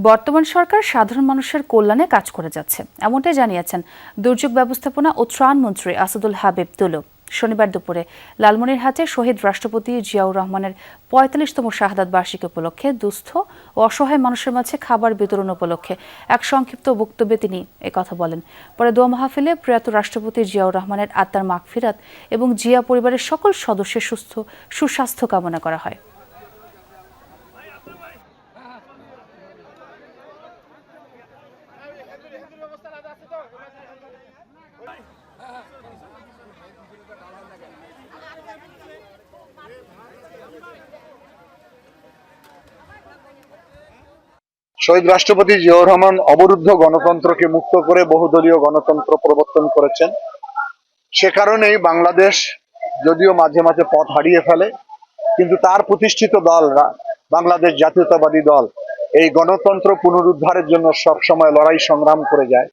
বর্তমান সরকার সাধারণ মানুষের কল্যাণে কাজ করে যাচ্ছে, এমনটাই জানিয়েছেন দুর্যোগ ব্যবস্থাপনা ও ত্রাণ মন্ত্রী আসাদুল হাবিব তুলু। শনিবার দুপুরে লালমনিরহাটে শহীদ রাষ্ট্রপতি জিয়াউর রহমানের ৪৫তম শাহাদাত বার্ষিকী উপলক্ষে দুস্থ ও অসহায় মানুষের মাঝে খাবার বিতরণ উপলক্ষে এক সংক্ষিপ্ত বক্তব্যে তিনি একথা বলেন। পরে দোয়া মাহফিলে প্রয়াত রাষ্ট্রপতি জিয়াউর রহমানের আত্মার মাগফিরাত এবং জিয়া পরিবারের সকল সদস্যের সুস্বাস্থ্য কামনা করা হয়। শহীদ রাষ্ট্রপতি জিয়াউর রহমান অবরুদ্ধ গণতন্ত্রকে মুক্ত করে বহুদলীয় গণতন্ত্র প্রবর্তন করেছেন। সে কারণেই বাংলাদেশ যদিও মাঝে মাঝে পথ হারিয়ে ফেলে, কিন্তু তার প্রতিষ্ঠিত দল বাংলাদেশ জাতীয়তাবাদী দল এই গণতন্ত্র পুনরুদ্ধারের জন্য সবসময় লড়াই সংগ্রাম করে যায়।